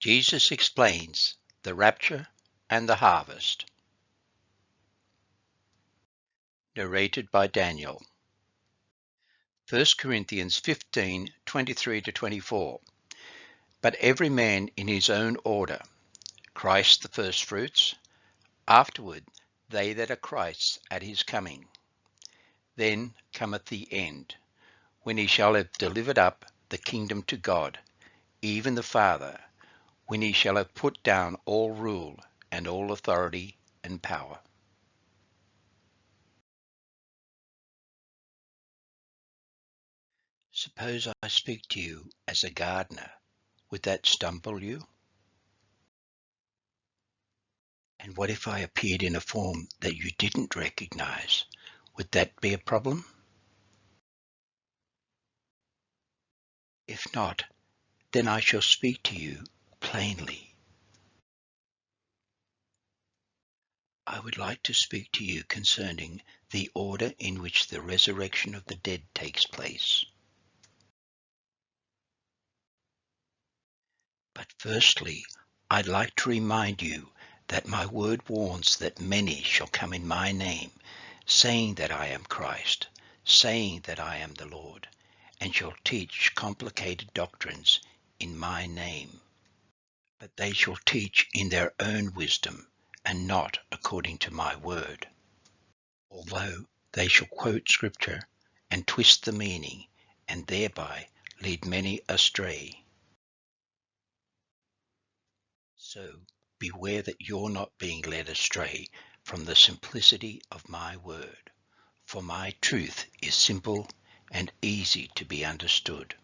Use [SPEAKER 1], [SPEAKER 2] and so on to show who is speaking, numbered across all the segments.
[SPEAKER 1] Jesus explains the rapture and the harvest. Narrated by Daniel. 1 Corinthians 15:23-24. But every man in his own order, Christ the firstfruits, afterward they that are Christ's at his coming. Then cometh the end, when he shall have delivered up the kingdom to God, even the Father, when he shall have put down all rule and all authority and power. Suppose I speak to you as a gardener, would that stumble you? And what if I appeared in a form that you didn't recognize? Would that be a problem? If not, then I shall speak to you plainly. I would like to speak to you concerning the order in which the resurrection of the dead takes place. But firstly, I'd like to remind you that my word warns that many shall come in my name, saying that I am Christ, saying that I am the Lord, and shall teach complicated doctrines in my name. But they shall teach in their own wisdom, and not according to my word. Although they shall quote Scripture and twist the meaning, and thereby lead many astray. So beware that you're not being led astray from the simplicity of my word, for my truth is simple and easy to be understood.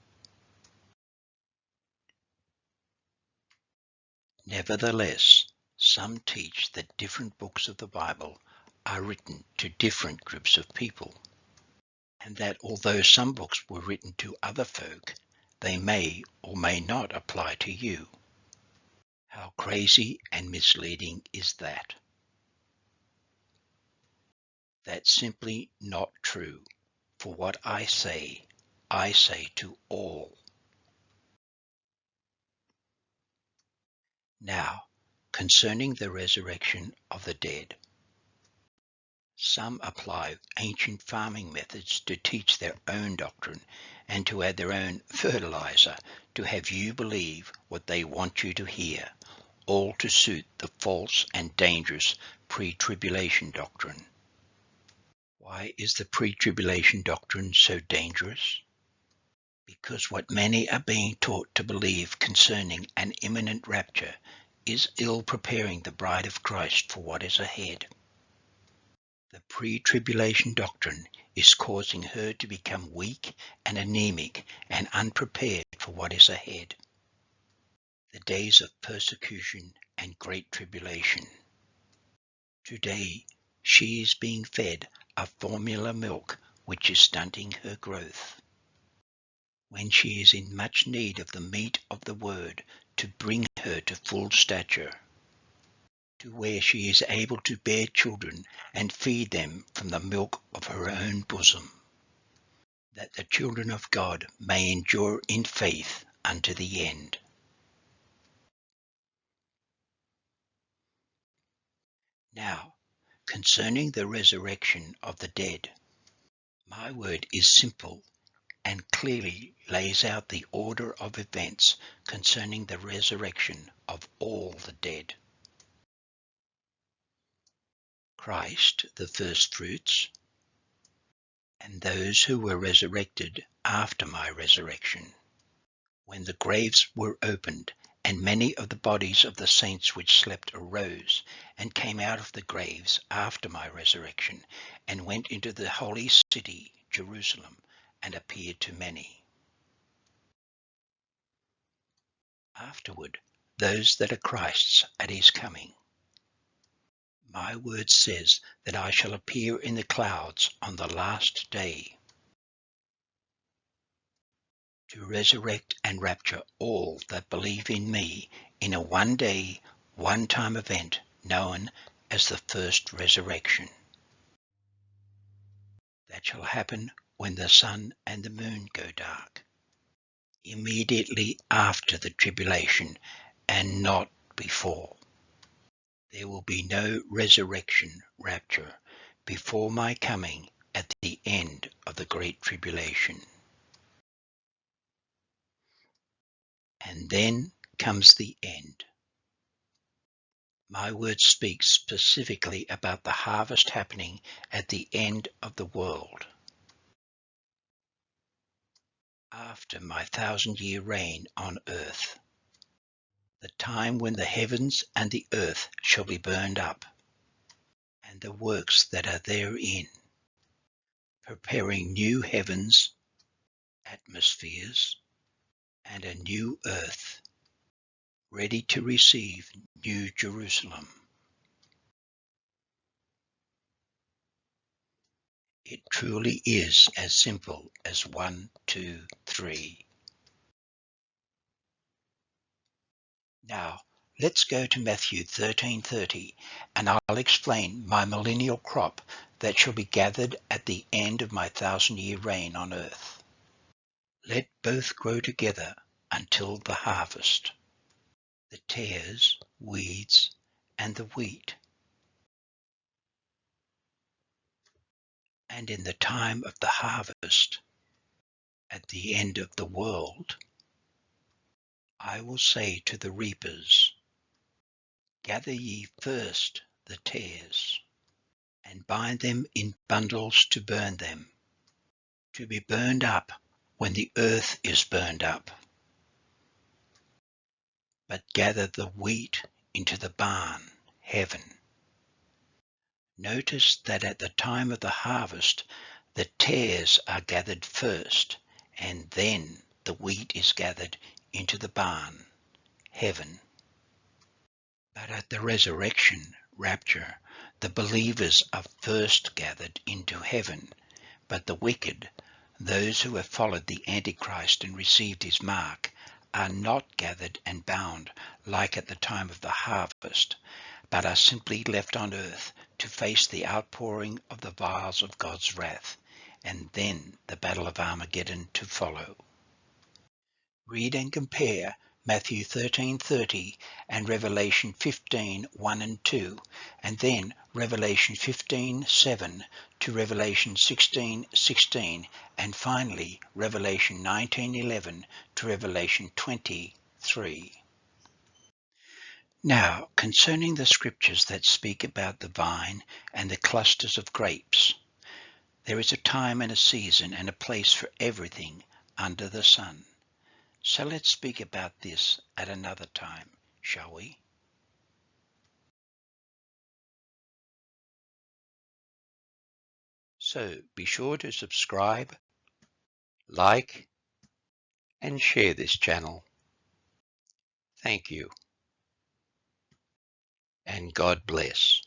[SPEAKER 1] Nevertheless, some teach that different books of the Bible are written to different groups of people, and that although some books were written to other folk, they may or may not apply to you. How crazy and misleading is that? That's simply not true, for what I say to all. Now, concerning the resurrection of the dead, some apply ancient farming methods to teach their own doctrine and to add their own fertilizer to have you believe what they want you to hear, all to suit the false and dangerous pre-tribulation doctrine. Why is the pre-tribulation doctrine so dangerous? Because what many are being taught to believe concerning an imminent rapture is ill preparing the bride of Christ for what is ahead. The pre-tribulation doctrine is causing her to become weak and anemic and unprepared for what is ahead. The days of persecution and great tribulation. Today, she is being fed a formula milk which is stunting her growth, when she is in much need of the meat of the word to bring her to full stature, to where she is able to bear children and feed them from the milk of her own bosom, that the children of God may endure in faith unto the end. Now, concerning the resurrection of the dead, my word is simple and clearly lays out the order of events concerning the resurrection of all the dead. Christ, the firstfruits, and those who were resurrected after my resurrection, when the graves were opened, and many of the bodies of the saints which slept arose, and came out of the graves after my resurrection, and went into the holy city, Jerusalem, and appeared to many. Afterward, those that are Christ's at his coming. My word says that I shall appear in the clouds on the last day, to resurrect and rapture all that believe in me in a one-day, one-time event known as the first resurrection. That shall happen when the sun and the moon go dark, immediately after the tribulation, and not before. There will be no resurrection, rapture, before my coming at the end of the Great Tribulation. And then comes the end. My word speaks specifically about the harvest happening at the end of the world. After my 1,000-year reign on earth, the time when the heavens and the earth shall be burned up, and the works that are therein, preparing new heavens, atmospheres, and a new earth, ready to receive New Jerusalem. It truly is as simple as 1, 2, 3. Now, let's go to Matthew 13:30, and I'll explain my millennial crop that shall be gathered at the end of my 1,000-year reign on earth. Let both grow together until the harvest, the tares, weeds, and the wheat. And in the time of the harvest, at the end of the world, I will say to the reapers, gather ye first the tares, and bind them in bundles to burn them, to be burned up when the earth is burned up. But gather the wheat into the barn, heaven. Notice that at the time of the harvest, the tares are gathered first, and then the wheat is gathered into the barn, heaven. But at the resurrection, rapture, the believers are first gathered into heaven, but the wicked, those who have followed the Antichrist and received his mark, are not gathered and bound like at the time of the harvest, but are simply left on earth to face the outpouring of the vials of God's wrath, and then the battle of Armageddon to follow. Read and compare Matthew 13:30 and Revelation 15:1 and 2, and then Revelation 15:7 to Revelation 16:16, and finally Revelation 19:11 to Revelation 20:3. Now, concerning the scriptures that speak about the vine and the clusters of grapes, there is a time and a season and a place for everything under the sun. So let's speak about this at another time, shall we? So be sure to subscribe, like, and share this channel. Thank you, and God bless.